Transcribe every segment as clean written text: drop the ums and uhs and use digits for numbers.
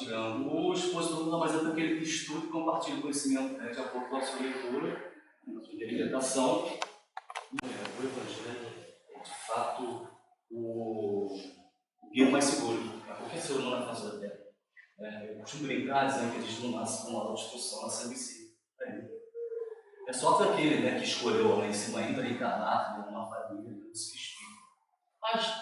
compartilhando. O esposo do Lula, mas é aquele que estuda e compartilha conhecimento, né, de acordo com a sua leitura, a sua interpretação. O Evangelho é, de fato, o guia mais seguro. Qualquer ser humano na face da Terra. Eu costumo brincar dizendo que a gente não nasce com uma autodestruição, nasce em si. É só daquele, né, que escolheu lá em cima ainda encarnar numa família, não se espírito. Mas,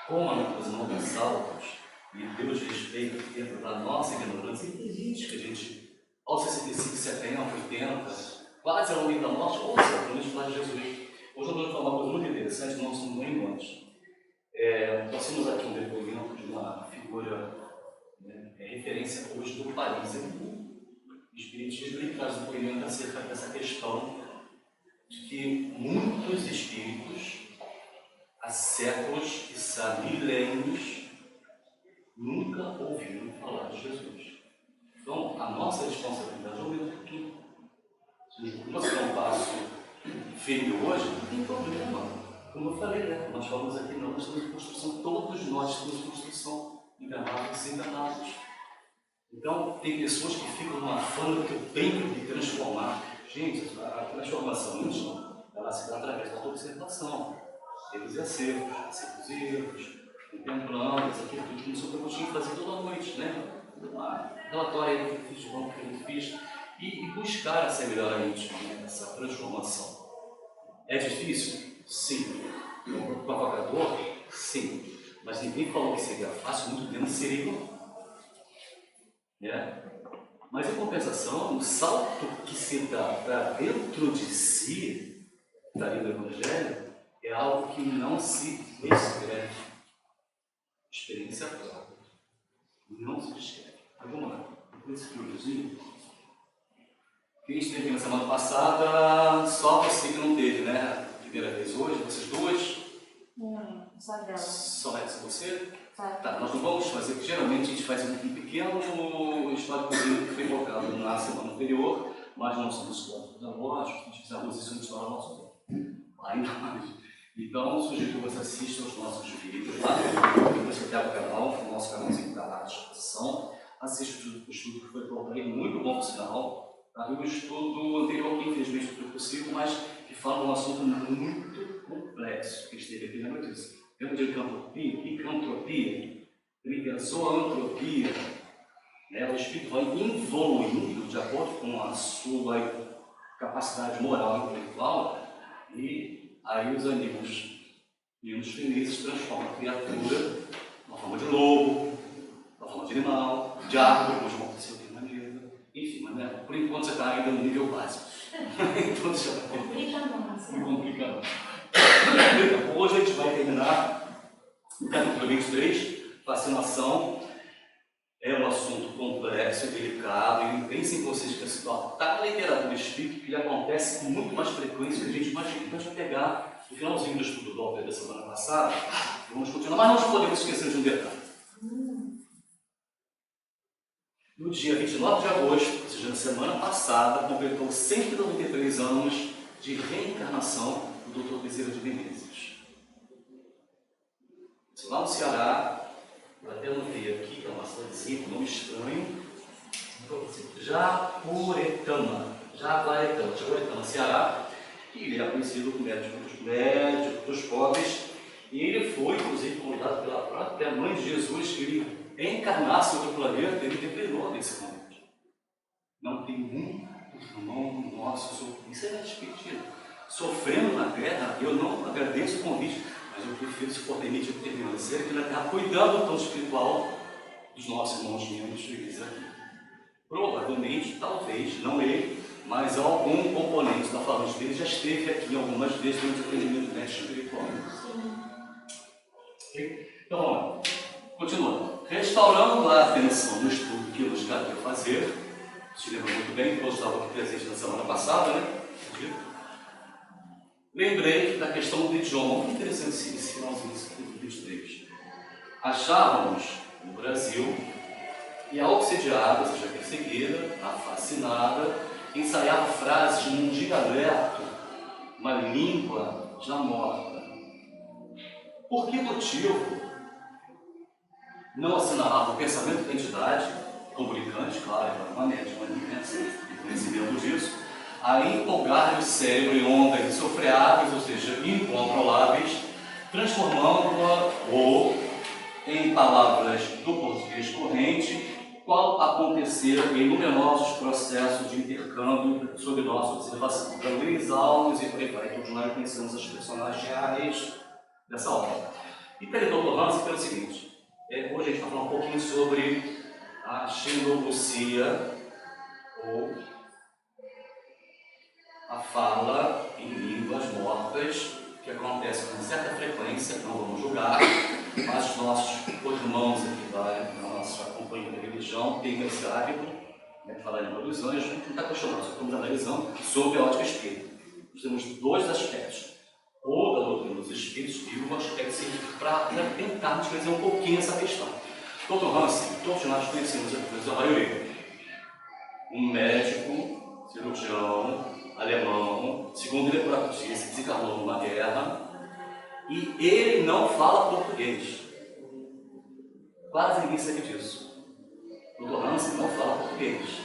como a natureza não tem salvos, e Deus respeita o tempo da nossa ignorância, e tem gente que a gente, aos 65, 70, 80, quase ao meio da morte, ouça, pelo menos falar de Jesus. Hoje eu vou falar uma coisa muito interessante, nós somos muito enganosos. Nós temos aqui um depoimento de uma figura, referência hoje do país. O Espiritismo ele traz um depoimento acerca dessa questão de que muitos espíritos, há séculos, quiçá milênios, nunca ouviram falar de Jesus. Então, a nossa responsabilidade é ouvir o futuro. Se você não passo firme hoje, não tem problema. Como eu falei, né? Nós falamos aqui, não, nós estamos em construção, todos nós estamos em construção, enganados e desenganados. Então, tem pessoas que ficam numa fama que eu tenho que me transformar. Gente, a transformação íntima, ela se dá através da observação. Erros e acertos, acertos e erros, contemplando as atitudes, como o São Agostinho fazia toda noite, né? Relatório aí do que eu fiz, do que eu não fiz, e buscar essa melhora íntima, né? Essa transformação. É difícil? Sim. Provocador? Sim. Mas ninguém falou que seria fácil, muito menos seria. Mas em compensação, o salto que se dá para dentro de si, da vida do Evangelho, é algo que não se descreve. Experiência própria. Não se descreve. Mas vamos lá, com esse filhozinho. Quem esteve na semana passada, só você que não teve, né? Primeira vez hoje, vocês duas? Não, só dela. Só é você? Tá, nós não vamos fazer, porque geralmente a gente faz um pequeno históricozinho que foi colocado na semana anterior, mas não somos históricos analógicos, a gente fizemos isso no história nosso tempo. Ainda mais. Então, sugiro que você assista aos nossos vídeos lá no você pega o canal, o nosso canalzinho está lá à disposição, assista o estudo que foi colocado aí, muito bom por sinal. Havia um estudo anterior que infelizmente não foi possível, mas que fala de um assunto muito complexo, que esteve aqui na notícia. Lembra de licantropia, ele pensou a antropia, né? O espírito vai evoluindo de acordo com a sua capacidade moral e intelectual, e aí os animos menos felizes transformam a criatura na forma de lobo, na forma de animal, de árvore, como aconteceu aqui na mesa, enfim, mas né? Por enquanto você está ainda no nível básico. Então você já está muito complicado. Hoje a gente vai terminar o capítulo 23, fascinação. É um assunto complexo, delicado, e pensem em vocês que a tal literatura espírita que lhe acontece com muito mais frequência do que a gente imagina. Então a gente vai pegar o finalzinho do estudo do Walter da semana passada, vamos continuar, mas não podemos esquecer de um detalhe. No dia 29 de agosto, ou seja, na semana passada, completou 193 anos de reencarnação do Dr. Bezerra de Menezes. Lá no Ceará, eu até anotei aqui, que é uma cidadezinha com nome estranho, Jacuretama, Ceará, e ele é conhecido como médico dos pobres, e ele foi, inclusive, convidado pela própria Mãe de Jesus que ele encarnasse em outro planeta, ele declinou desse momento. Não tem um irmão nosso, isso é despedido. Sofrendo na terra, eu não agradeço o convite, mas eu prefiro, se for permitido, permanecer, que ele está cuidando do plano espiritual dos nossos irmãos membros de igreja aqui. Provavelmente, talvez, não ele, mas algum componente da falange dele já esteve aqui algumas vezes durante o atendimento médico espiritual. Okay? Então, vamos lá. Continuando. Restaurando a atenção no estudo que nos cabia fazer, se lembra muito bem, que eu estava aqui presente na semana passada, né? Lembrei da questão do idioma, muito interessante esse finalzinho do 23. Achávamos no Brasil, e a obsediada, ou seja, a perseguida, a fascinada, ensaiava frases de um dialeto, uma língua já morta. Por que motivo não assinalava o pensamento da entidade, comunicante, claro, era uma média, uma intensa e conhecimento disso, a empolgar o cérebro em ondas insofreáveis, ou seja, incontroláveis, transformando-a, ou, em palavras do português corrente, qual acontecera em numerosos processos de intercâmbio sob nossa observação. Então, Luiz Alves e por aí vai, todos nós conhecemos as personagens reais dessa obra. E pelo Dr. Hans, pelo seguinte, hoje a gente vai falar um pouquinho sobre a xenoglosia, ou a fala em línguas mortas, que acontece com certa frequência, não vamos julgar, mas os nossos irmãos aqui da nossa companhia de religião têm esse hábito, né, de falar em língua dos anjos. A gente não está questionando, só estamos analisando sob a ótica espírita. Nós temos dois aspectos, ou da doutrina dos espíritos e o aspecto científico, para tentar esclarecer um pouquinho essa questão. Dr. Hansen, todos nós conhecemos a maioria. Um médico, cirurgião, alemão, segundo ele próprio disse, desencarnou numa guerra, e ele não fala português. Quase ninguém sabe disso. O Dr. Hansen não fala português.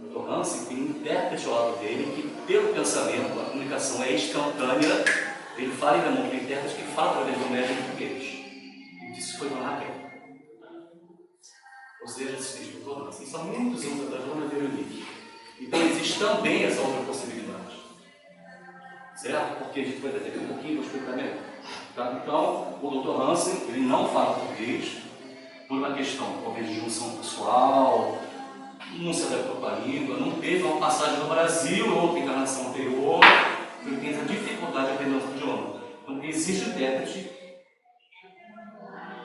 O Dr. Hansen tem um intérprete ao lado dele que, pelo pensamento, a comunicação é instantânea. Ele fala em alemão, tem intérprete que fala através do médico em português. E disse foi uma guerra. Ou seja, esse Dr. Hansen, são muitos anos atrás, da Veronique. Então existe também essa outra possibilidade. Certo? Porque a gente vai ter um pouquinho, vou explicar melhor. Tá? Então, o Dr. Hansen, ele não fala português, por uma questão, talvez, de junção pessoal, não se adaptou para a língua, não teve uma passagem no Brasil ou outra encarnação anterior, ele tem essa dificuldade de aprender o idioma. Então, existe intérprete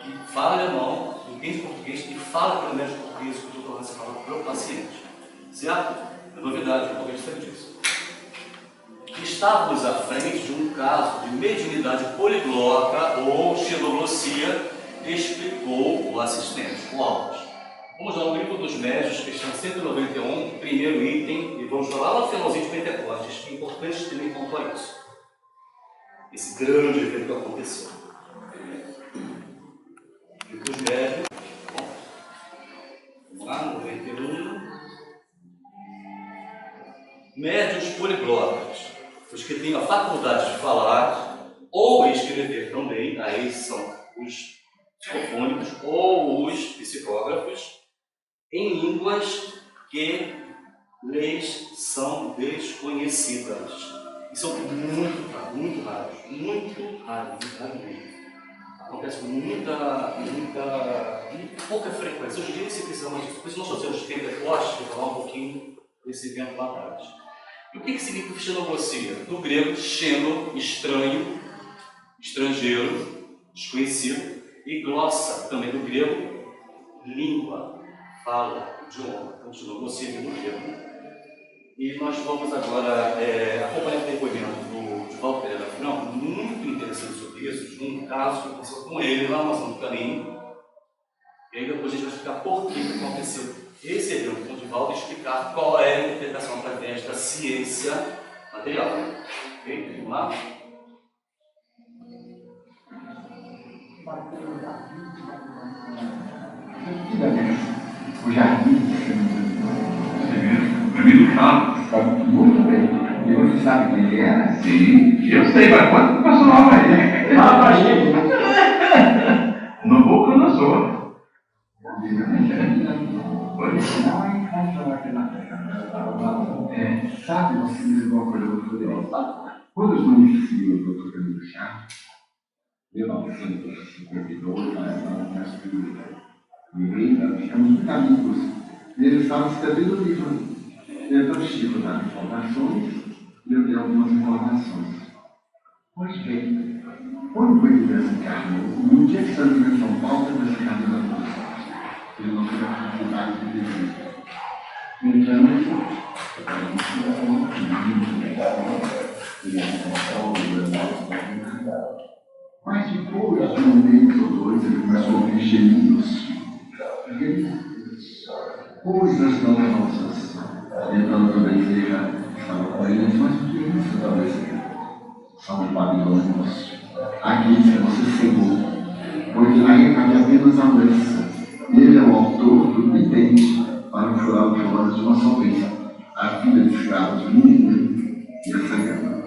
que fala alemão, entende português e fala pelo médico português que o Dr. Hansen fala para o paciente. Certo? É novidade, talvez sabe disso. Estávamos à frente de um caso de mediunidade poliglota ou xenoglossia, explicou o assistente, o Alves. Vamos lá no livro dos médios, questão 191, primeiro item, e vamos falar lá no finalzinho de Pentecostes, que é importante também pontuar isso. Esse grande evento que aconteceu. Livro dos médios, vamos lá no 91. Médios poliglotas, os que têm a faculdade de falar ou escrever também, aí são os psicofônicos ou os psicógrafos, em línguas que lhes são desconhecidas. E são muito raros mesmo. Acontece com muita pouca frequência. Hoje em dia se precisa mais disso. Por isso nós fazemos Pentecostes, vou falar um pouquinho desse evento lá atrás. E o que significa xenoglossia? Do grego, xeno, estranho, estrangeiro, desconhecido, e glossa, também do grego, língua, fala, idioma. Então, xenoglossia vem do grego. E nós vamos agora acompanhar o depoimento de Walter Pereira Franco, muito interessante sobre isso, de um caso que aconteceu com ele lá no Amazônia do Caminho. E aí depois a gente vai explicar por que aconteceu esse evento com o Divaldo e explicar qual é a interpretação através da ciência material. Ok? Vamos lá? O jardim, primeiro falo, está muito bem. E você sabe quem ele era? Sim, eu sei, mas quando passou lá para ele? Fala para a gente. No Nabucodonosor. Não é encontrar aqui na terra. Sabe, você me lembrou uma coisa muito poderosa. Quando os nomes seguiam o Dr. Camilo Chaves, 1952, na nossa vida, nós ficamos muito amigos. Eles estavam escrevendo o livro. Eu estive nas informações e eu dei algumas informações. Pois bem, quando ele desencarnou, no dia que saiu de São Paulo, ele desencarnou na Bolsa. Ele não teve a possibilidade de viver. Então, mas depois de um mês ou dois, ele começou a ouvir gemidos. Coisas não nossas. Então, talvez ele já estava com eles, mas o que é isso? Talvez são os babilônios. Aqueles que você cegou. Pois aí cabe apenas a doença. Ele é o autor do vidente para furar os olhos de uma só vez. A filha de escravos do Nínive e a cegana.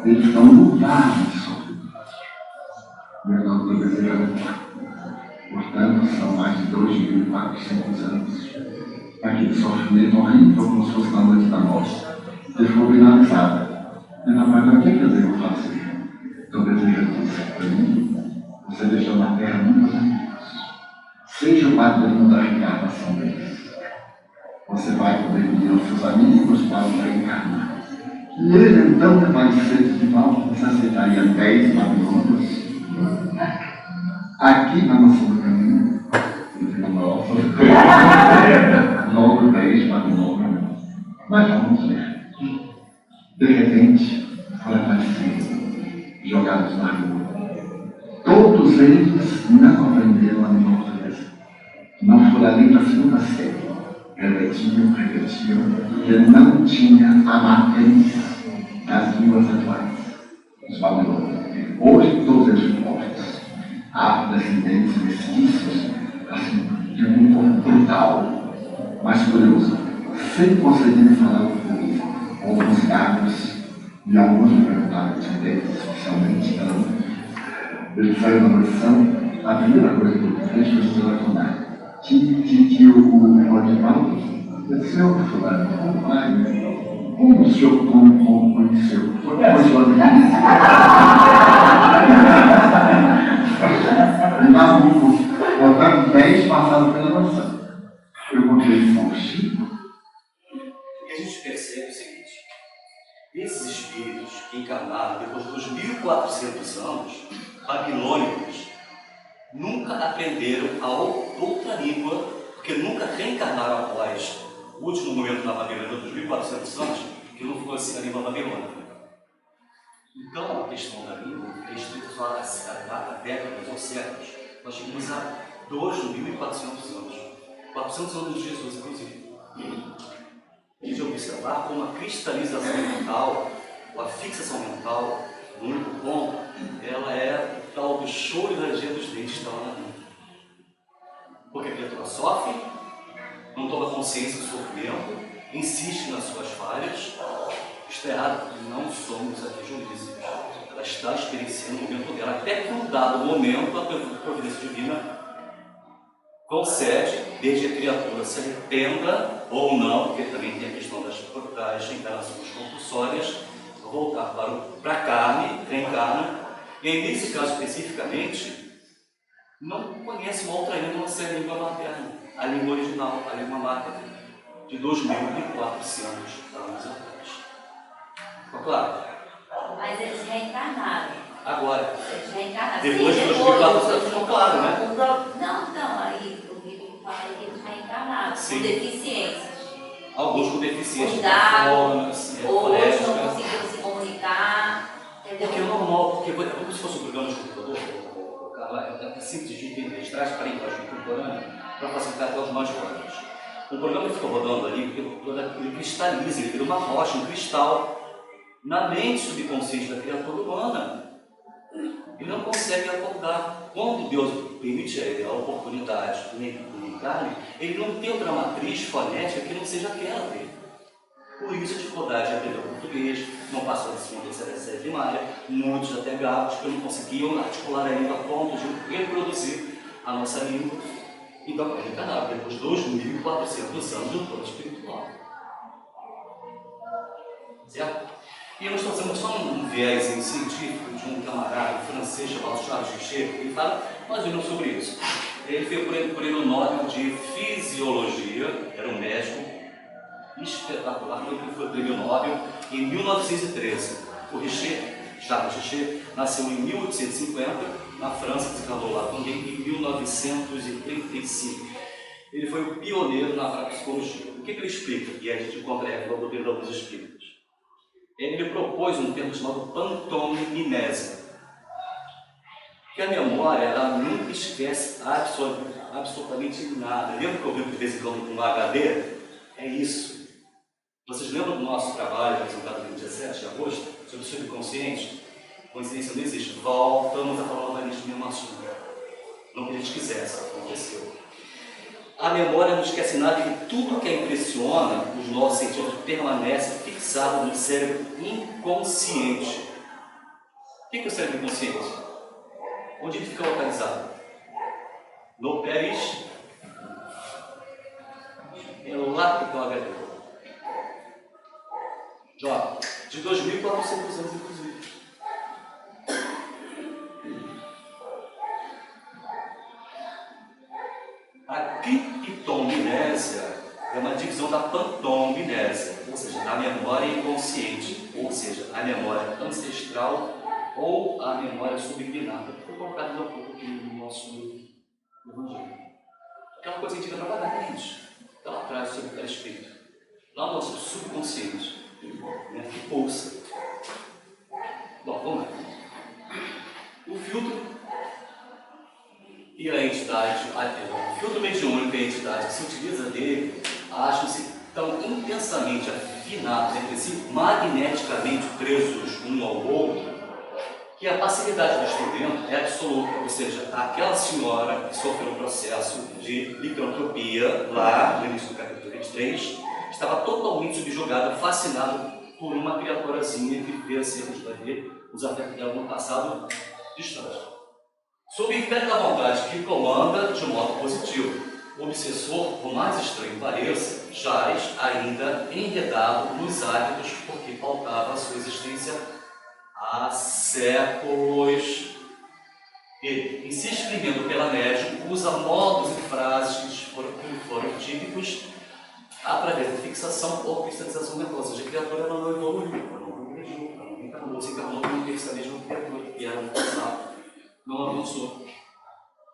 Eles estão no vale de sofrimento. Meu nome do desejo. Portanto, são mais de 2.400 anos. Aquele sofrimento horrível, como se fosse na noite da morte, que ficou finalizado. E na verdade, o que eu devo fazer? Então, desejo dizer para mim, você deixou na terra muitos amigos. Seja o padrinho da reencarnação deles. Você vai poder pedir aos seus amigos para o reencarnar. E ele, então, que vai dizer de volta, você aceitaria 10 babilônios? Aqui na nossa caminho, logo 10 babilônios. Mas vamos ver. De repente, foram aparecidos, jogados na rua. Todos eles não aprenderam a língua portuguesa. Não foram além da segunda série. Repetiam, e não tinha a matriz das línguas atuais, os babilônios. Hoje, todos eles mortos. Afrodescendentes, mestiços, assim, de um povo brutal, mas curioso, sem conseguir falar o português. Alguns gatos e alguns me perguntaram de deles, especialmente, eles saíram da posição. A primeira coisa que eu fiz foi telefonar. Que o Odivaldo, eu disse, senhor fulano, como o senhor conheceu? Foi e nós vimos, portanto, 10 passaram pela noção. Eu contei São Chico. E a gente percebe o seguinte: esses espíritos que encarnaram depois dos 1.400 anos, babilônicos, nunca aprenderam a outra língua, porque nunca reencarnaram após o último momento na Babilônia dos 1.400 anos, que não fosse a língua babilônica. Então, a questão da língua é restrita só a décadas ou séculos. Nós chegamos a 2.400 anos. 400 anos de Jesus, inclusive. E de observar como a cristalização mental, ou a fixação mental, no único ponto, ela é o tal do choro e ranger dos dentes que está lá na vida. Porque a criatura sofre, não toma consciência do sofrimento, insiste nas suas falhas. Isto é errado, porque não somos aqui juízes. Ela está experienciando o momento dela, até que um dado momento a providência divina concede, desde a criatura se arrependa ou não, porque também tem a questão das encarnações compulsórias, voltar para a carne, reencarna, e aí, nesse caso especificamente, não conhece uma outra língua, não ser a língua materna, a língua original, a língua materna, de 2.400 anos atrás. Ficou claro? Mas eles reencarnaram. Agora. Eles reencarnaram. Depois de 2.400 ficou claro, né? Não, aí o Bíblia fala que eles reencarnaram, Sim. com deficiências. Alguns com deficiência, Outros não coléricas. conseguiram se comunicar. Entendeu? Porque é normal, porque é como se fosse um programa de computador, Carla, é simples de entender, eles trazem para a linguagem contemporânea para facilitar até os mais jovens. O programa fica rodando ali, ele cristaliza, ele vira uma rocha, um cristal, na mente subconsciente da criatura humana. Ele não consegue acordar. Quando Deus permite a ele a oportunidade de comunicar, ele não tem outra matriz fonética que não seja aquela dele. Por isso a dificuldade de aprender o português, não passou da segunda e terceira série primária, muitos até gatos que não conseguiam articular a língua a ponto de reproduzir a nossa língua. Então, para reencarnar, depois de 2.400 anos do plano espiritual. Certo? E nós estamos fazendo só um viés científico de um camarada francês chamado Charles Duché, ele fala mais ou menos sobre isso. Ele foi por prêmio Nobel de Fisiologia, era um médico espetacular, foi prêmio Nobel em 1913. O Charles Duché, nasceu em 1850, na França, se casou lá também em 1935. Ele foi o pioneiro na parapsicologia. O que ele explica? E a gente encontra no doutrina dos espíritos. Ele propôs um termo chamado pantomimese, que a memória ela nunca esquece absolutamente nada. Lembra que eu vi de vez em quando com um HD? É isso. Vocês lembram do nosso trabalho apresentado no 17 de agosto sobre o subconsciente? Consciência não existe. Voltamos a falar novamente do mesmo assunto. não que a gente quisesse, aconteceu. A memória não esquece nada e tudo que a impressiona, os nossos sentidos, permanece fixado no cérebro inconsciente. O que é o cérebro inconsciente? Onde ele fica localizado? No pés. É lá que está o HD. Já, de 2.400 anos, inclusive. A criptomnésia é uma divisão da pantomnésia, ou seja, da memória inconsciente, ou seja, a memória ancestral ou a memória subliminar. Foi colocado um pouco aqui no nosso Evangelho. Aquela coisa que a gente lembra vagamente, lá atrás sobre o que está escrito. Lá no nosso subconsciente, né, que pulsa. Bom, vamos lá. O filtro e a entidade, o filtro mediúnico e a entidade que se utiliza dele acham-se tão intensamente afinados entre si, magneticamente presos um ao outro, que a passividade do instrumento é absoluta, ou seja, aquela senhora que sofreu um processo de licantropia lá no início do capítulo 23 estava totalmente subjugada, fascinada por uma criaturazinha que vivia acerca de os afetos dela no passado distante. Sob o império da vontade que comanda de um modo positivo, o obsessor, por mais estranho pareça, jaz ainda enredado nos hábitos porque faltava a sua existência há séculos. Ele, se exprimendo pela médium, usa modos e frases que foram típicos através da fixação ou cristalização mental. Ou seja, a criatura ela não evoluiu, ela não progrediu, ela não encarnou, se encarnou como essa mesma criatura que era no passado. Não avançou.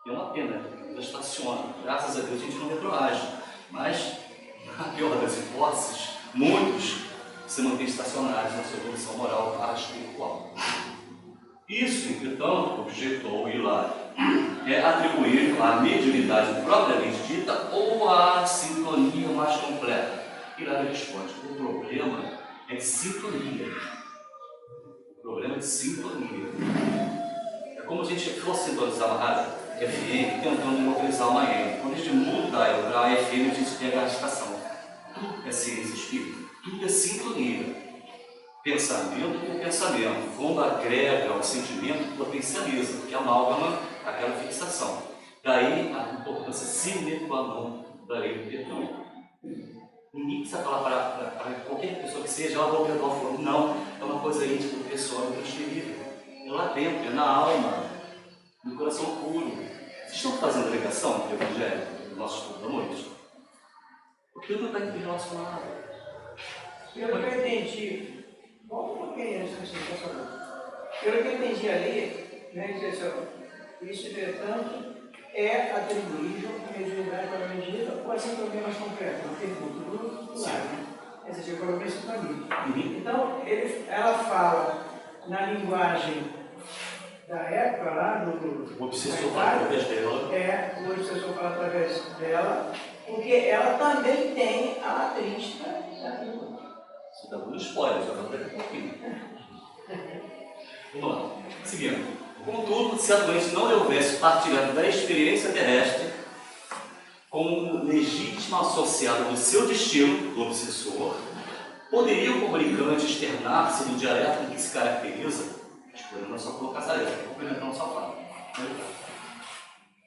E é uma pena, ela estaciona. Graças a Deus a gente não retroage. Mas, na pior das hipóteses, muitos se mantêm estacionários na sua evolução moral para espiritual. Isso, entretanto, objetou Hilário, é atribuir à mediunidade propriamente dita ou à sintonia mais completa. Hilário responde: o problema é de sintonia. O problema é de sintonia. É como se a gente fosse sintonizar uma rádio FM tentando localizar uma AM. Quando a gente muda para a FM, a gente pega a estação. Tudo é ciência espírita, tudo é sintonia. Pensamento com pensamento. Quando agrega o sentimento, potencializa, porque amálgama aquela fixação. Daí a importância sine qua non da lei do perdão. Ninguém precisa falar para qualquer pessoa que seja, ela vai perdoar o fogo. Não, é uma coisa íntima, pessoal, intransferível. É lá dentro, é na alma, no coração puro. Vocês estão fazendo a ligação do Evangelho, do nosso estudo da noite? Porque tudo está interrelacionado. Pelo que eu entendi, vamos um pouquinho antes que você falou. Pelo que eu entendi ali, né, diz assim, isso, entretanto, é atribuível à mediunidade para a medida ou a sintonia mais concreta? Uma pergunta do lado, né? Essa já colocou isso para mim. Então, ela fala na linguagem da época lá, o obsessor fala através dela. O obsessor fala através dela, porque ela também tem a matriz da língua. Você está dando spoiler, já vai daqui a pouquinho. Vamos lá, seguindo. Contudo, se a doente não lhe houvesse partilhado da experiência terrestre como legítima associada do seu destino, do obsessor, poderia o comunicante externar-se no dialeto em que se caracteriza, escolhendo a sua colocação, complementando sua fala.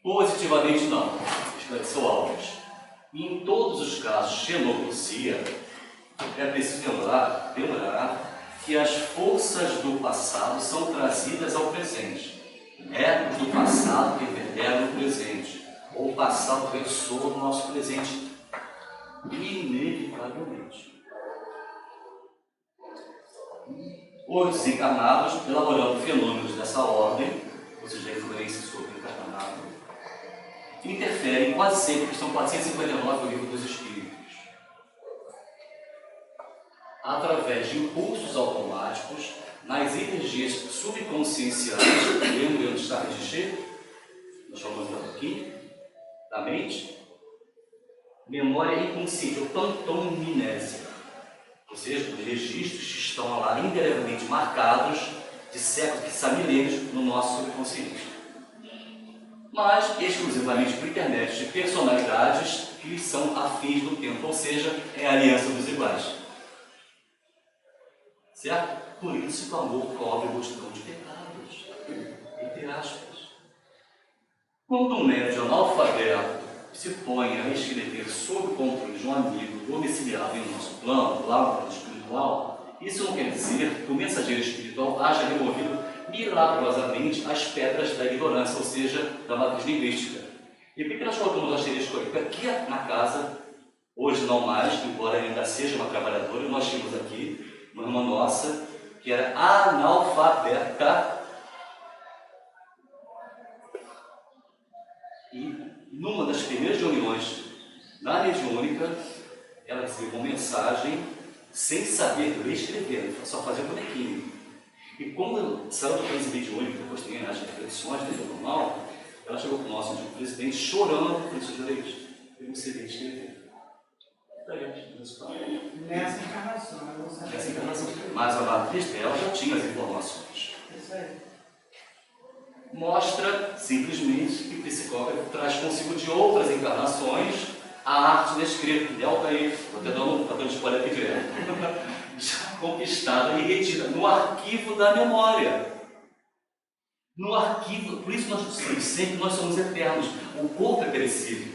Positivamente não, esclareceu Alves. E em todos os casos de xenoglosia, é preciso lembrar que as forças do passado são trazidas ao presente. Métodos do passado reverberam no presente, ou o passado ressoa no nosso presente, inevitavelmente. Os desencarnados, elaborando fenômenos dessa ordem, ou seja, a influência sobre o encarnado, interferem quase sempre, questão 459 do Livro dos Espíritos, através de impulsos automáticos nas energias subconscienciais. Lembra onde está a registro? Nós falamos aqui, da mente. Memória inconsciente, ou pantomnésia. Ou seja, os registros que estão lá indelevelmente marcados de séculos, que são milênios, no nosso subconsciente. mas exclusivamente por intermédio de personalidades que lhes são afins do tempo, ou seja, é a aliança dos iguais. Certo? Por isso que o amor cobre multidão de pecados, entre aspas. Quando um médium analfabeto se põe a escrever sob o controle de um amigo domiciliado em nosso plano, lá no plano espiritual, isso não quer dizer que o mensageiro espiritual haja removido milagrosamente as pedras da ignorância, ou seja, da matriz linguística. E por que nós colocamos o asterisco aqui na casa, hoje não mais, embora ainda seja uma trabalhadora, nós tínhamos aqui uma irmã nossa que era analfabeta. E numa das primeiras reuniões na mediúnica, ela recebeu uma mensagem sem saber ler e escrever, só fazia bonequinho. E quando saiu do transe mediúnico, depois tem as reflexões, do normal, ela chegou para o nosso antigo presidente chorando por isso de leite. Eu não sei ler e escrever. Nessa encarnação, eu não sabia. Nessa encarnação. Mas a matriz dela já tinha as informações. Isso aí. Mostra simplesmente que o psicógrafo traz consigo de outras encarnações a arte da escrita. Delta aí, estou até dando spoiler aqui direto. Já conquistada e retida no arquivo da memória. No arquivo, por isso nós dizemos sempre que nós somos eternos. O corpo é perecível,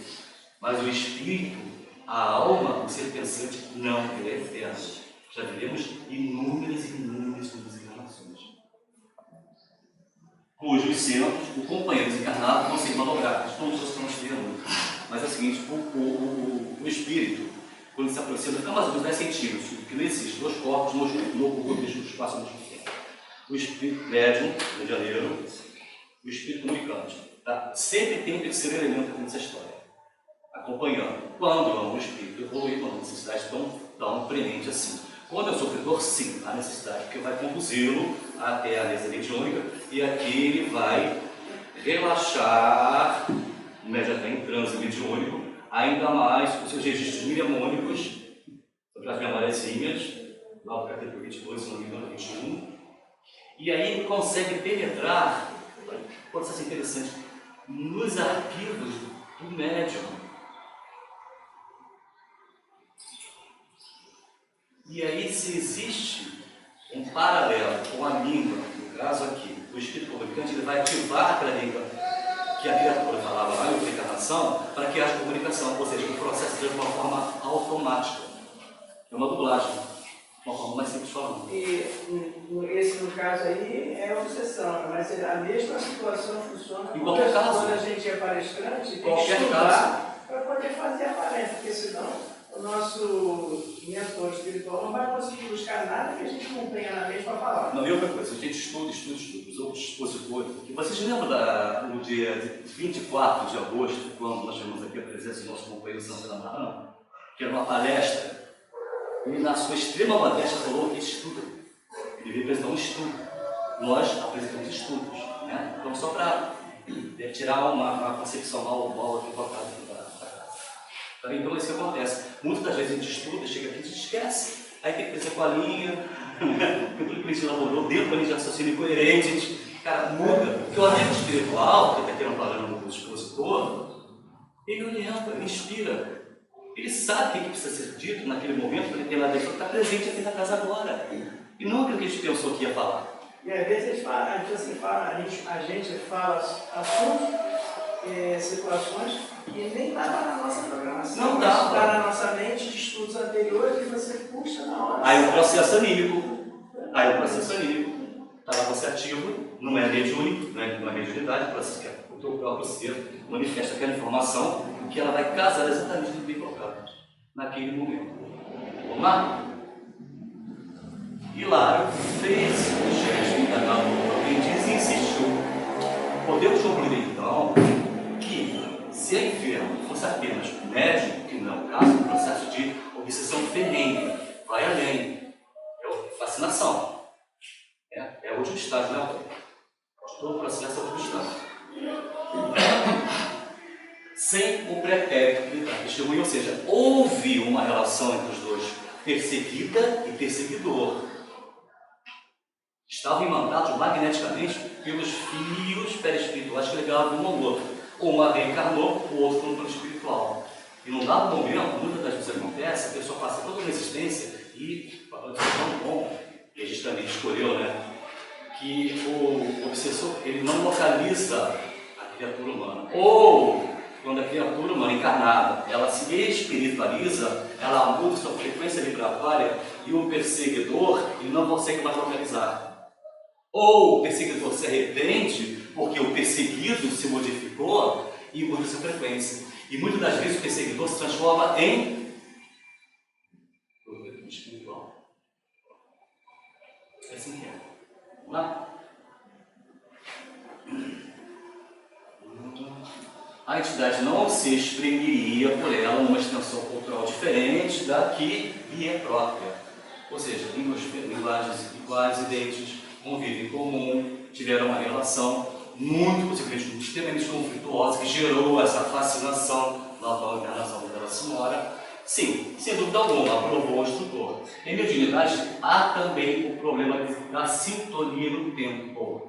mas o espírito, a alma, o ser pensante, não, ele é eterno. Já vivemos inúmeras encarnações. Cujos centros, o companheiro desencarnado, vão ser manobráveis, todos os estamos vendo. Mas é o seguinte, o espírito, quando se aproxima, fica mais ou menos 10 centímetros, porque não existe dois corpos no mesmo espaço, no mesmo tempo. O espírito médium, Rio de Janeiro, o espírito comunicante. Tá? Sempre tem um terceiro elemento aqui nessa história, acompanhando. Quando o espírito evolui, quando a necessidade tão premente assim. Quando é o sofredor, sim, há necessidade, porque vai conduzi-lo até a mesa mediúnica e aqui ele vai relaxar, imediatamente em transe mediúnico, ainda mais os seus registros mnemônicos, sobre as memóriazinhas, lá do capítulo 22, se não me engano, 21, e aí ele consegue penetrar, pode ser interessante, nos arquivos do médium. E aí, se existe um paralelo com a língua, no caso aqui, o espírito comunicante, ele vai ativar aquela língua que a criatura falava lá em encarnação para que haja comunicação, ou seja, o processo seja de uma forma automática. É uma dublagem, uma forma mais simples falando. E esse, no caso aí, é obsessão, mas a mesma situação funciona em qualquer caso. Quando a gente é palestrante, tem que Qualquer estudar para poder fazer a palestra, porque senão o nosso mentor espiritual não vai conseguir buscar nada que a gente não tenha na mente para falar. Não, e outra coisa, a gente estuda. Os outros expositores. E vocês lembram no dia 24 de agosto, quando nós tivemos aqui a presença do nosso companheiro Santana Marão, que era uma palestra, e na sua extrema modéstia falou que estuda. Ele veio apresentar um estudo. Nós apresentamos estudos. Né? Então, só para tirar uma concepção mal aqui colocada aqui para cá. Então, isso que acontece. Muitas das vezes a gente estuda, chega aqui e a gente esquece. Aí tem que trazer com a linha, porque tudo que a gente elaborou dentro da linha de raciocínio coerente, a gente, cara, muda. Porque o amigo espiritual, que está querendo falar no expositor, ele orienta, ele inspira. Ele sabe o que precisa ser dito naquele momento, porque ele tem lá dentro que está presente aqui na casa agora. E não aquilo que a gente pensou que ia falar. E às vezes a gente fala assuntos, situações que nem estava na nossa programação. Não estava. Está na nossa mente de estudos anteriores e você puxa na hora. Aí o processo anímico está lá consciativo, não é mediúnico, não é mediunidade, o processo que é o teu próprio ser manifesta aquela informação que ela vai casar exatamente no bem colocado, naquele momento. Vamos lá? Hilário fez o gesto encarnado do aprendiz e insistiu. Podemos concluir então que se a enferma fosse apenas médium, que não é o caso, do processo de obsessão ferrenha, vai além, é fascinação. É o último estágio, né? Todo o processo é o último estágio. Sem o pretérito militar, testemunho, ou seja, houve uma relação entre os dois, perseguida e perseguidor. Estavam imantados magneticamente pelos fios perispirituais que ligavam um ao outro. uma reencarnou, o outro foi no plano espiritual. E num dado momento, muitas das vezes acontece, a pessoa passa toda uma existência e fala, tão bom, e a gente também escolheu, né? Que o obsessor, ele não localiza a criatura humana. Ou, quando a criatura humana encarnada, ela se espiritualiza, ela muda sua frequência vibratória e o perseguidor, ele não consegue mais localizar. Ou o perseguidor se arrepende porque o perseguido se modificou e muda sua frequência. E muitas das vezes o perseguidor se transforma em espiritual. É assim que é. Vamos lá? A entidade não se exprimiria por ela numa extensão cultural diferente da que lhe é própria. Ou seja, linguagens iguais, idênticas, convivem em comum, tiveram uma relação muito, possivelmente, extremamente conflituosa, que gerou essa fascinação na atual encarnação da senhora. Sim, sem dúvida alguma, aprovou o instrutor. Em mediunidade, há também o problema da sintonia no tempo.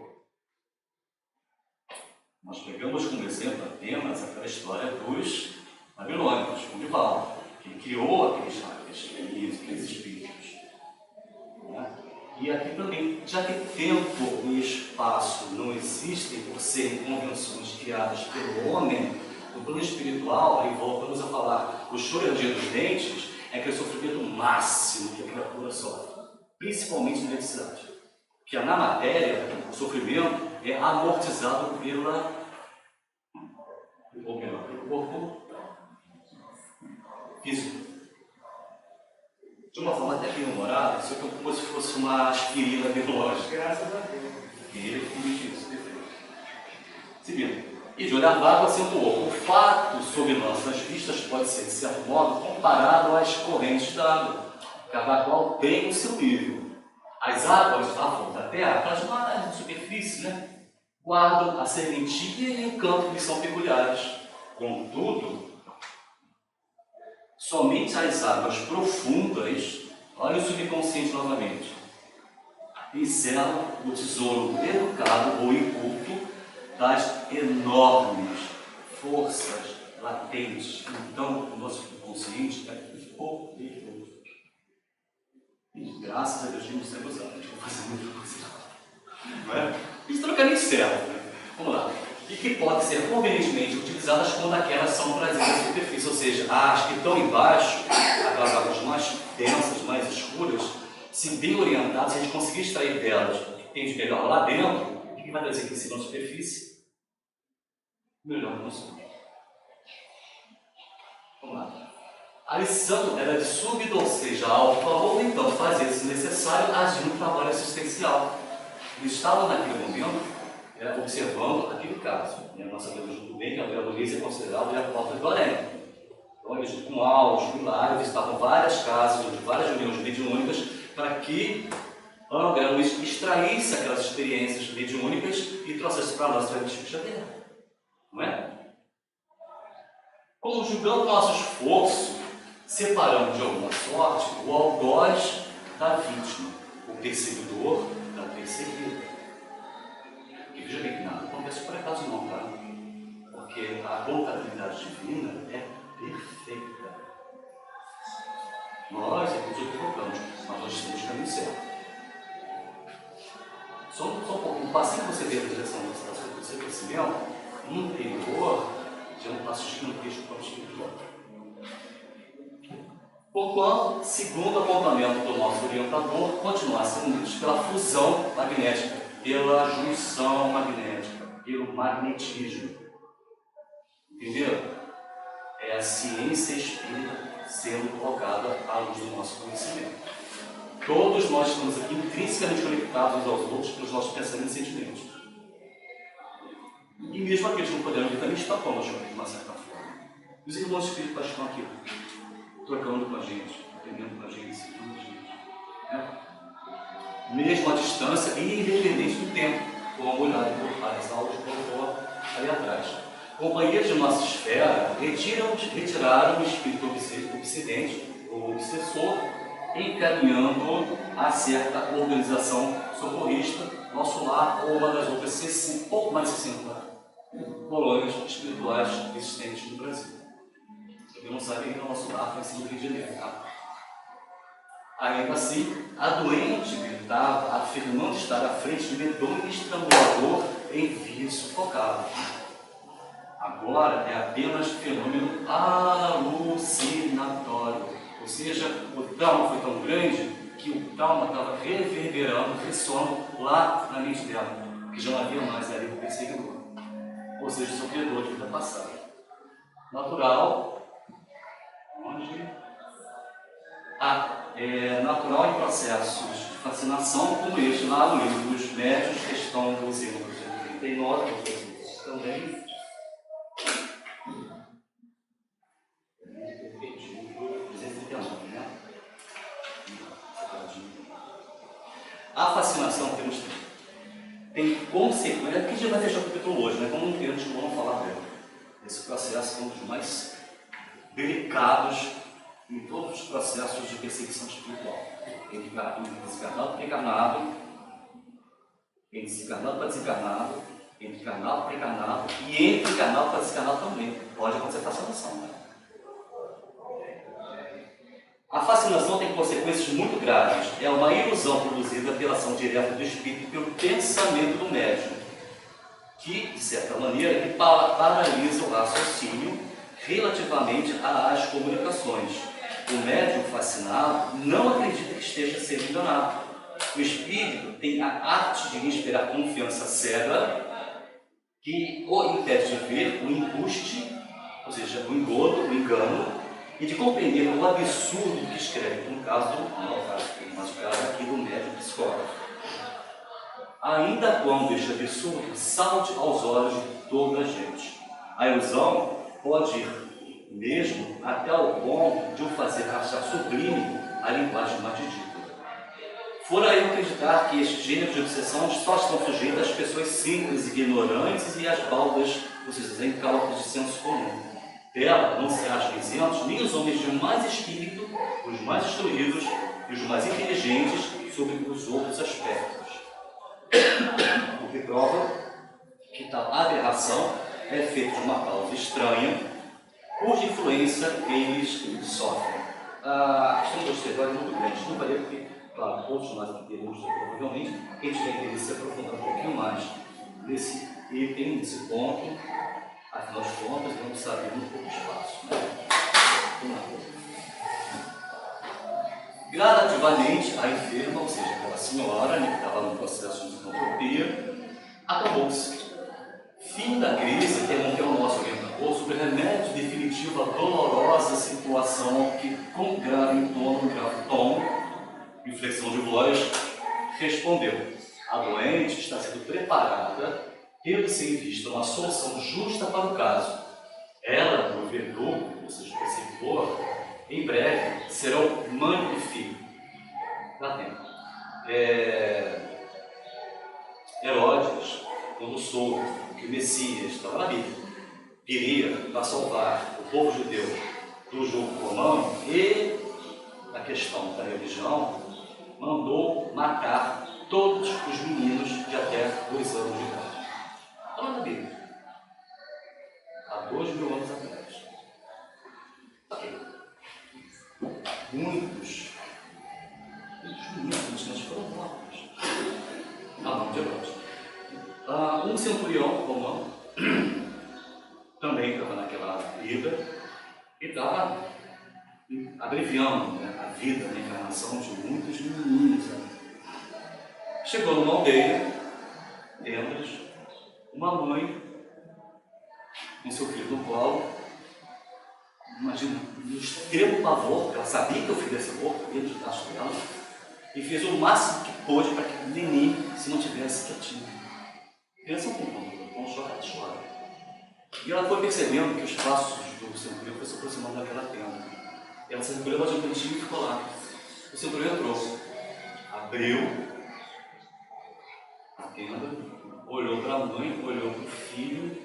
Nós pegamos como exemplo apenas aquela história dos babilônicos, o Dival, que criou aqueles espíritos. E aqui também, já que tempo e espaço não existem por serem convenções criadas pelo homem, no plano espiritual, aí voltamos a falar, o choro e a ranger dos dentes é aquele sofrimento máximo que a criatura sofre, principalmente na necessidade. Porque na matéria, o sofrimento é amortizado pelo corpo físico. De uma forma até bem humorada, isso é como se fosse uma aspirina biológica. Graças a Deus. E ele permite isso, perfeito. Seguindo. E de olhar d'água acentuou. O fato sob nossas vistas pode ser, de certo modo, comparado às correntes d'água, cada qual tem o seu nível. As águas à flor da terra, aquelas mais de superfície, né? Guardam a serventia e o encanto que são peculiares. Contudo, somente as águas profundas, olha o subconsciente novamente, encerram o tesouro educado ou inculto das enormes forças latentes. Então, o nosso subconsciente é poderoso. E graças a Deus temos sempre usado, a gente vai fazer muita coisa. Não é? Isso não quer nem certo, né? Vamos lá. E que podem ser convenientemente utilizadas quando aquelas são trazidas à superfície, ou seja, as que estão embaixo, aquelas águas mais densas, mais escuras, se bem orientadas, a gente conseguir extrair delas o que tem de melhor lá dentro, o que vai trazer aqui em cima na superfície, melhor que nós. Vamos lá. A lição era de súbito, ou seja, alto valor, então fazer, se necessário, agir no trabalho assistencial. Eles estavam naquele momento observando aquele caso. Nós sabemos muito bem que a Vera Luísa é considerada a porta do além. Então, eles, com aulas, milagres, estavam várias casas, várias reuniões mediúnicas, para que a Vera Luísa extraísse aquelas experiências mediúnicas e trouxesse para nós através de Chico Xavier. Não é? Como julgando nosso esforço, separamos de alguma sorte o algoz da vítima, o perseguidor da perseguida. E veja bem que nada acontece por acaso não, tá? Porque a contabilidade divina é perfeita. Nós é que nos equivocamos, mas nós estamos no caminho certo. Só um pouco, o passinho que você vê na direção do seu crescimento, interior, já é um passo gigantesco para o espiritual. Porquanto, segundo o apontamento do nosso orientador, continuassem unidos pela fusão magnética, pela junção magnética, pelo magnetismo. Entenderam? É a ciência espírita sendo colocada à luz do nosso conhecimento. Todos nós estamos aqui intrinsecamente conectados uns aos outros pelos nossos pensamentos e sentimentos. E mesmo aqueles que não puderam vir também estão conosco de uma certa forma. Os irmãos espíritas estão aqui, trocando com a gente, aprendendo com a gente, ensinando a gente. Né? Mesmo à distância e independente do tempo, como olhado por as aulas que colocou ali atrás. Companheiros de nossa esfera retiraram o espírito obsedente, ou obsessor, encaminhando a certa organização socorrista, nosso lar ou uma das outras 60, pouco mais de 60 colônias espirituais existentes no Brasil. Eu não sabia que o nosso lar foi assim no Rio de Janeiro, tá? Ainda assim, a doente gritava, afirmando estar à frente de medonho estrangulador em via sufocada. Agora é apenas fenômeno alucinatório, ou seja, o trauma foi tão grande que o trauma estava reverberando, ressonando lá na mente dela, que já não havia mais ali o perseguidor, ou seja, o sofredor de vida passada. Natural, onde? Natural em processos de fascinação, como este lá no livro dos médios, questão 239, também. A fascinação tem consequência, que a gente vai deixar o capítulo hoje, né? Como não temos, vamos falar dele. Esse processo é um dos mais delicados em todos os processos de perseguição espiritual. Entre desencarnado para encarnado, entre desencarnado para desencarnado, entre encarnado para encarnado e entre encarnado para desencarnado também. Pode acontecer fascinação, né? A fascinação tem consequências muito graves. É uma ilusão produzida pela ação direta do espírito e pelo pensamento do médium, que, de certa maneira, paralisa o raciocínio relativamente às comunicações. O médium fascinado não acredita que esteja sendo enganado. O espírito tem a arte de inspirar confiança cega que o impede de ver o embuste, ou seja, o engodo, o engano, e de compreender o absurdo que escreve, no caso aqui do médium psicólogo. Ainda quando este absurdo salte aos olhos de toda a gente, a ilusão pode ir mesmo até o ponto de o fazer achar sublime a linguagem matidita. Fora eu acreditar que este gênero de obsessão só estão sujeitas às pessoas simples, ignorantes e às baldas, ou seja, às incautas de senso comum. Dela não se acham isentos nem os homens de mais espírito, os mais instruídos e os mais inteligentes sobre os outros aspectos. O que prova que tal aberração é feita de uma causa estranha, cuja influência eles sofrem. A questão do exterior é muito grande, não varia porque, claro, todos nós aqui teremos, provavelmente, a gente vai querer se aprofundar um pouquinho mais nesse item, nesse ponto. Afinal de contas, vamos saber um pouco espaço, né? Gradativamente, a enferma, ou seja, aquela senhora, né, que estava no processo de entropia, acabou-se. Fim da crise, interrompeu o nosso orientador sobre remédio definitivo à dolorosa situação que, com grave tom, inflexão de voz, respondeu: a doente está sendo preparada tendo-se em vista uma solução justa para o caso. Ela, o verdugo, ou seja, o perseguidor, em breve serão mãe e filho. Dá tempo. Herodes, quando soube que o Messias estava na Bíblia, viria para salvar o povo judeu do jugo romano e da questão da religião, mandou matar todos os meninos de até 2 anos de idade. Está na Bíblia. Há 2000 anos atrás. Ok. Muitos meninos foram mortos. A mão de Herodes. Um centurião romano também estava naquela vida e estava abreviando, né, a vida, a encarnação de muitos meninos. Chegou numa aldeia, Tendras, uma mãe com seu filho no colo, imagina, no extremo pavor, porque ela sabia que o filho ia ser morto, ia de braço dela, e fez o máximo que pôde para que o neném se mantivesse quietinho. Criança com um choque, ela chora. E ela foi percebendo que os passos do centurião foram se aproximando daquela tenda. Ela se recolheu de um cantinho e ficou lá. O centurião entrou, abriu a tenda, olhou para a mãe, olhou para o filho.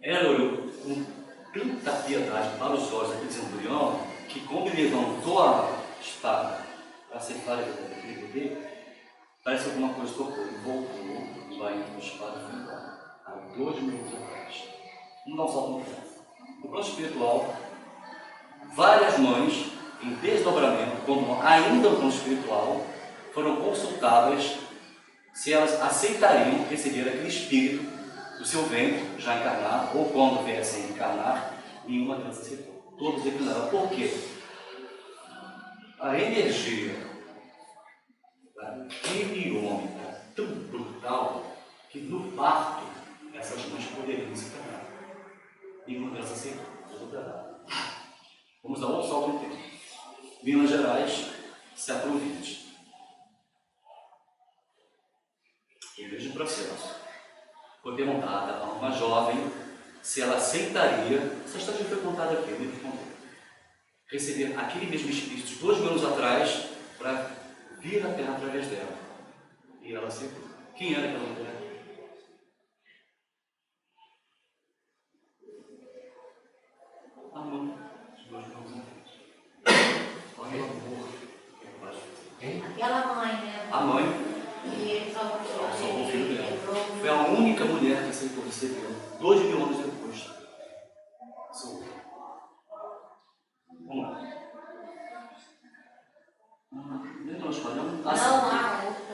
Ela olhou com tanta piedade para os olhos daquele centurião que, quando ele levantou a espada para acertar aquele bebê, parece que alguma coisa tocou. Ele voltou, vai com a espada e foi embora. há 2000 anos atrás. Vamos dar um salto no tempo. No plano espiritual, várias mães, em desdobramento, como ainda no plano espiritual, foram consultadas se elas aceitariam receber aquele espírito do seu ventre, já encarnado, ou quando viessem encarnar, e uma criança aceitou. Todos declinaram. Por quê? A energia daquele homem era tão brutal que no parto essas mães poderiam se encarnar. E uma criança aceitou. Vamos dar outro salto no tempo. Minas Gerais, século XX. Em vez de processo, foi perguntada a uma jovem se ela aceitaria, essa história foi contada aqui, ele contou, receber aquele mesmo espírito de 2000 anos atrás para vir à Terra através dela. E ela aceitou. Quem era aquela mulher? A mãe de 2000 anos atrás. Olha o amor. Aquela mãe, né? A mãe. E ele só O filho dela. Foi a única mulher que aceitou receber 2000 anos depois. Vamos lá.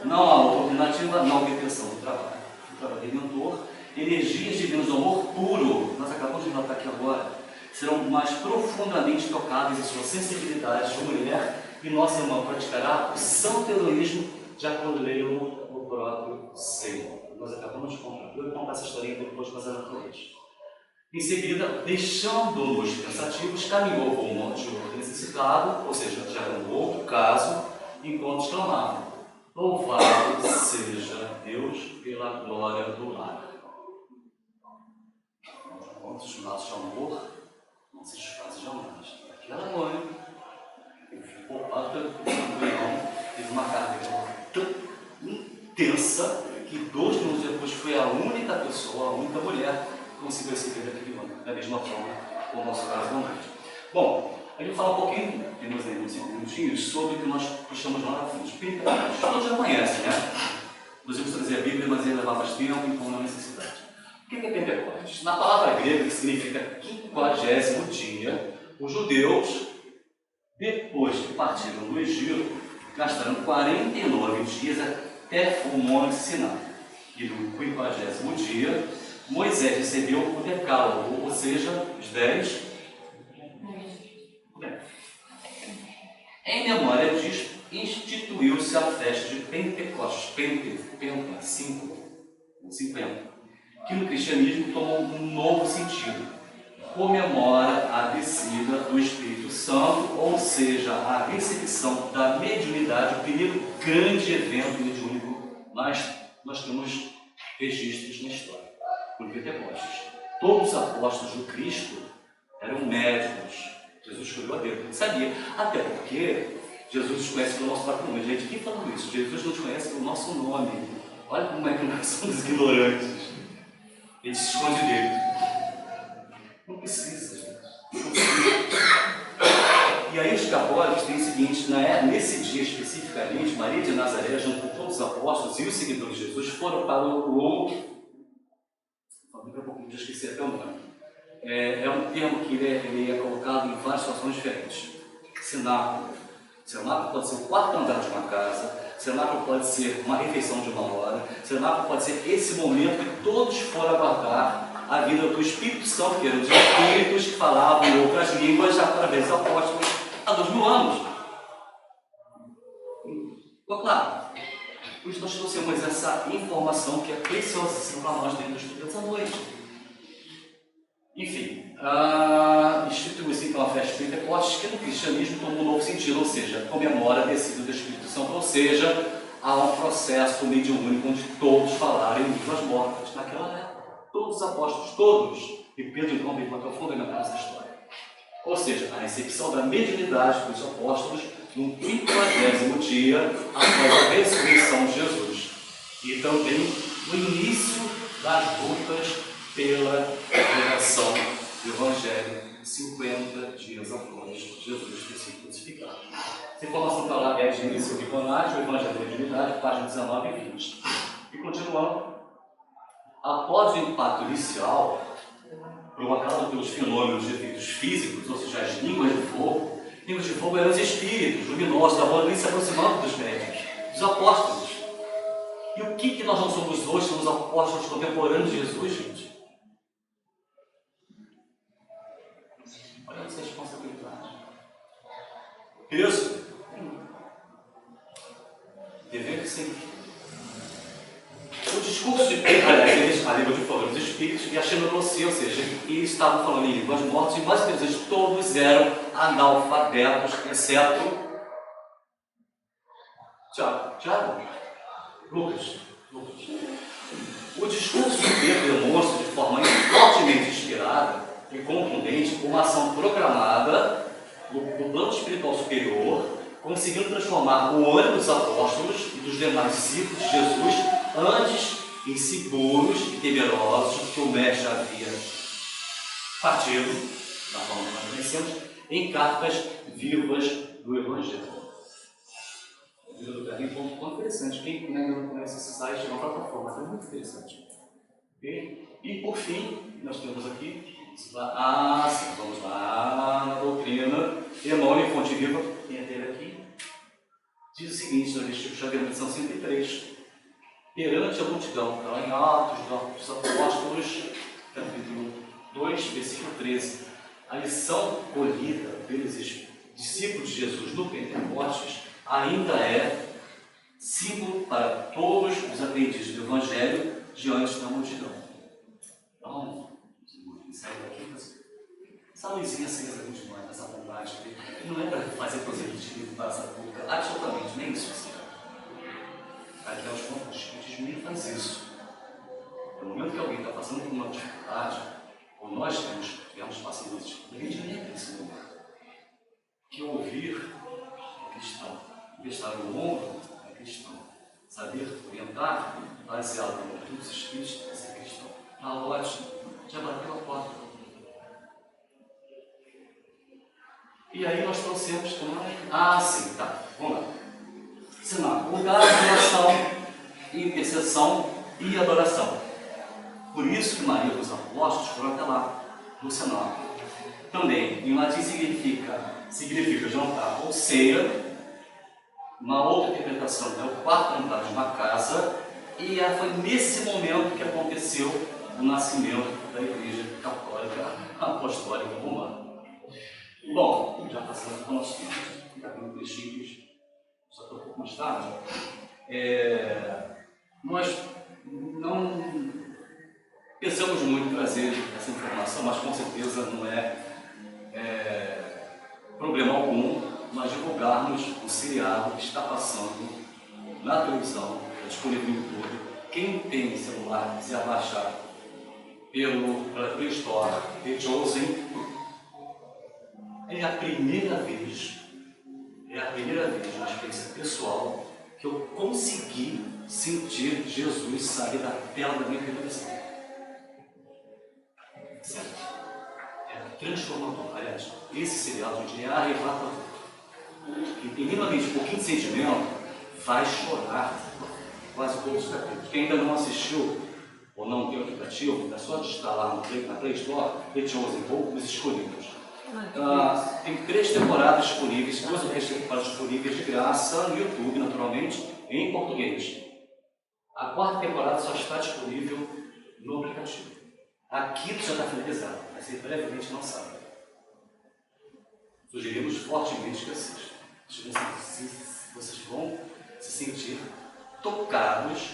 Não há outra alternativa, não obtenção do trabalho. O trabalho redentor, energias divinas do amor puro, nós acabamos de notar aqui agora, serão mais profundamente tocadas em sua sensibilidade de mulher e nossa irmã praticará o santo heroísmo de acolhê-lo no próprio seio. Nós acabamos de contar. Eu vou contar essa historinha depois mais adequadamente. Em seguida, deixando-nos pensativos, caminhou com o monte de outro necessitado, ou seja, já era um outro caso, enquanto exclamavam: louvado seja Deus pela glória do lar. Quantos laços de amor não se desfazem jamais. Aquela mãe, por parte do campeão, teve uma carga tão intensa que 2 minutos depois foi a única pessoa, a única mulher que conseguiu receber daquele homem, da mesma forma como o nosso caso realmente. Bom, a gente vai falar um pouquinho, temos aí uns 5 minutinhos, sobre o que nós puxamos lá na frente. Pentecostes, todos já conhecem, né? Nós vamos trazer a Bíblia, mas ia levar mais tempo, então não há necessidade. O que é Pentecostes? Na palavra grega, que significa 50º dia, os judeus, depois que partiram do Egito, gastaram 49 dias até o Monte Sinai. E no 50º dia, Moisés recebeu o decálogo, ou seja, os 10. Em memória disto, instituiu-se a festa de Pentecostes, Penta, 50, que no cristianismo tomou um novo sentido. Comemora a descida do Espírito Santo, ou seja, a recepção da mediunidade, o primeiro grande evento mediúnico, mas nós temos registros na história. Por Pentecostes. Todos os apóstolos do Cristo eram médicos. Jesus escolheu a Deus, ele sabia. Até porque Jesus nos conhece pelo nosso próprio nome. Gente, quem falou isso? Jesus nos conhece pelo nosso nome. Olha como é que nós somos ignorantes. Ele se esconde dele. Não precisa, gente. Não precisa. E aí os católicos têm o seguinte, nesse dia especificamente, Maria de Nazaré, junto com todos os apóstolos e os seguidores de Jesus, foram para o daqui a pouco, já esqueci até o nome. É um termo que ele é colocado em várias situações diferentes. Cenáculo. Cenáculo pode ser o quarto andar de uma casa, cenáculo pode ser uma refeição de 1 hora, cenáculo pode ser esse momento que todos foram aguardar a vinda do Espírito Santo, que eram os espíritos que falavam em outras línguas através dos apóstolos há 2000 anos. Ficou claro? Por isso nós trouxemos essa informação que é preciosíssima para nós dentro do estudo dessa noite. Enfim, instituiu-se então a festa de Pentecostes, que no cristianismo tomou um novo sentido, ou seja, comemora a descida do Espírito Santo, ou seja, há um processo mediúnico onde todos falaram em línguas mortas. Naquela época, todos os apóstolos, todos, e Pedro então veio para o fundamental dessa história. Ou seja, a recepção da mediunidade dos apóstolos no 50º dia após a ressurreição de Jesus. E também no início das lutas pela pregação do Evangelho, 50 dias após Jesus ter sido crucificado. Essa informação está lá, é de início do Iconade, o Evangelho da Mediunidade, página 19 e 20. E continuando, após o impacto inicial, provocado pelos fenômenos de efeitos físicos, ou seja, as línguas de fogo eram os espíritos luminosos da banda se aproximando dos médiuns, dos apóstolos. E o que nós não somos hoje, somos apóstolos contemporâneos de Jesus, gente? Olha essa responsabilidade. Peso. Dever que sim. O discurso de Pedro, aliás, a língua de fogo dos espíritos e a xenoglosia, ou seja, eles estavam falando em línguas mortas e mais interessantes, todos eram analfabetos, exceto Tiago, Lucas. O discurso de Pedro demonstra de forma fortemente inspirada e contundente uma ação programada do plano espiritual superior, conseguindo transformar o ânimo dos apóstolos e dos demais discípulos de Jesus antes inseguros e temerosos que o Mestre havia partido, da forma que nós conhecemos, em cartas vivas do Evangelho. O livro do Carlinhos foi um ponto interessante. Quem ainda não conhece esse site é uma plataforma, foi muito interessante. Okay? E por fim, nós temos aqui, vamos lá na doutrina, Emmanuel Fonte Viva, quem é dele aqui, diz o seguinte, no Vestígio Xavier, na lição 103, perante a multidão, está lá em Atos dos Apóstolos, capítulo 2, versículo 13, a lição colhida pelos discípulos de Jesus no Pentecostes ainda é símbolo para todos os aprendizes do Evangelho diante da multidão. Então, sai daqui, essa luzinha acesa de nós, essa vontade, não é para fazer proselitismo para essa boca, absolutamente, nem isso. Aqui aos pontos, o espiritismo nem faz isso. No momento que alguém está passando por uma dificuldade, ou nós tivemos passando por isso, a gente entra nesse momento. Que ouvir é cristão, estar no ombro é cristão, saber orientar, baseado no estudo dos espíritos, é ser cristão. Está ótimo, já bateu a porta. E aí nós trouxemos também. Sim, tá, vamos lá. Senão, lugar de oração, intercessão e adoração. Por isso que Maria dos Apóstolos foram até lá, no cenáculo. Também, em latim significa jantar ou ceia. Uma outra interpretação é o quarto andar de uma casa. E foi nesse momento que aconteceu o nascimento da Igreja Católica Apostólica Romana. Bom, já passamos para o nosso tempo. Fica com trechinhos. Só estou um pouco mais tarde. Nós não pensamos muito em trazer essa informação, mas com certeza não é problema algum nós divulgarmos o seriado que está passando na televisão, disponível no YouTube. Quem tem celular, quiser baixar pela Play Store, The Chosen, é a primeira vez, uma experiência pessoal, que eu consegui sentir Jesus sair da tela da minha televisão. Certo? É transformador. Aliás, esse seriado é arrebatador. Quem tem minimamente um pouquinho de sentimento vai chorar quase todos os capítulos. Quem ainda não assistiu ou não tem o aplicativo, é só digitar lá na Play Store, The Chosen, ou Os Escolhidos. Tem 3 temporadas disponíveis, 2 ou 3 temporadas disponíveis de graça no YouTube, naturalmente, em português. A 4ª temporada só está disponível no aplicativo. A 5ª já está finalizada, vai ser brevemente lançada. Sugerimos fortemente que assistam. Vocês vão se sentir tocados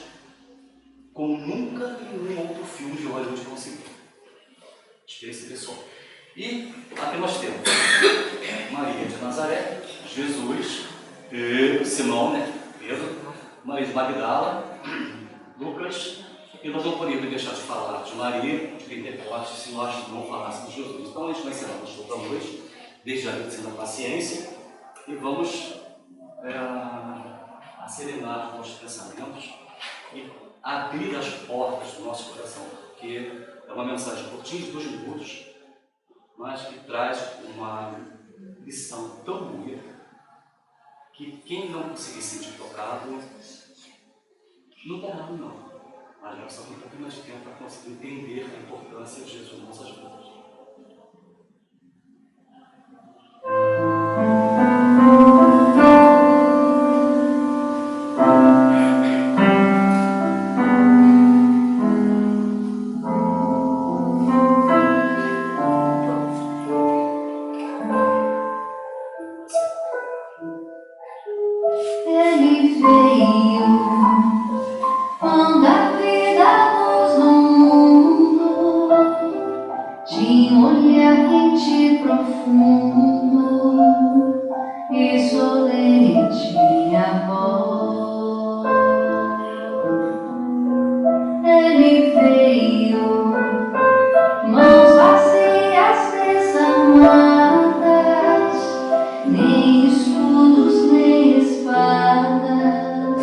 como nunca em nenhum outro filme de Hollywood conseguiu. Experiência pessoal. E aqui nós temos Maria de Nazaré, Jesus, Simão, Pedro, Maria de Magdala, Lucas, e nós não poderíamos deixar de falar de Maria, de Pentecostes, se nós não falássemos de Jesus. Então a gente vai encerrar o show da noite, desde a agradecendo a paciência, e vamos acelerar os nossos pensamentos e abrir as portas do nosso coração, porque é uma mensagem curtinha de 2 minutos, mas que traz uma lição tão bonita que quem não conseguir se sentir tocado não está errado, não. mas nós precisamos de um pouquinho mais de tempo para conseguir entender a importância de Jesus nas nossas vidas. Ele veio quando a vida luz no mundo, tinha um olhar quente e profundo, e solene tinha voz. Ele veio, mãos vazias desarmadas, nem escudos nem espadas,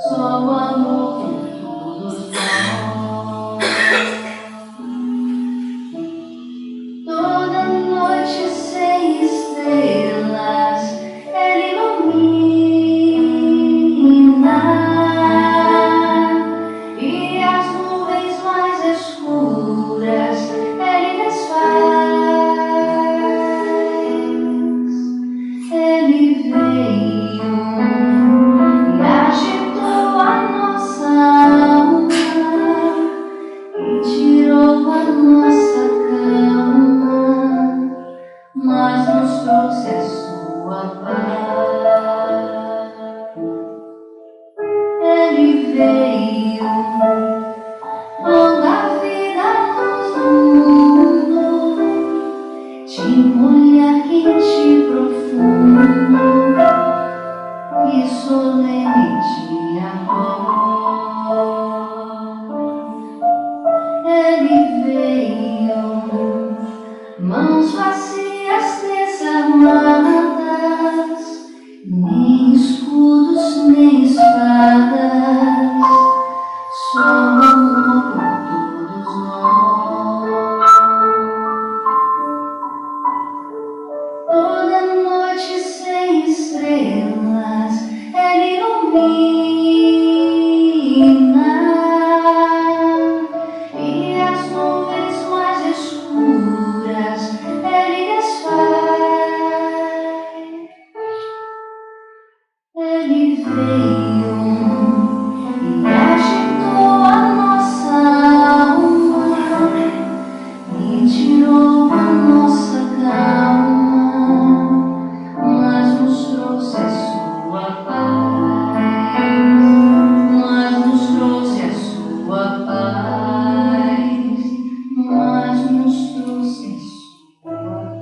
só o amor por todos nós. Toda noite sem estrelas, Ele ilumina, e as nuvens mais escuras Ele desfaz. Ele veio e agitou a nossa alma e tirou a nossa calma, mas nos trouxe a sua paz. Ele veio quando a vida luz do mundo, tinha um olhar quente e profundo, e solene tinha voz. Ele veio, mãos vazias desarmadas, nem escudos nem espadas, só amor por todos nós. Toda noite sem estrelas, Ele ilumina, e as nuvens mais escuras Ele desfaz. Ele veio e agitou a nossa alma e tirou a nossa calma, mas nos trouxe a sua paz, mas nos trouxe a sua paz, mas nos trouxe a sua paz.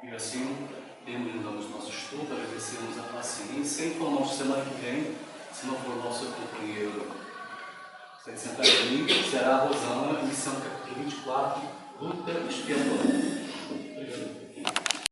E assim, terminamos nosso estudo, agradecemos a paciência e informamos que semana que vem, se não for o nosso companheiro sentadinho, será a Rosana, iniciando o capítulo 24, luta expiatória.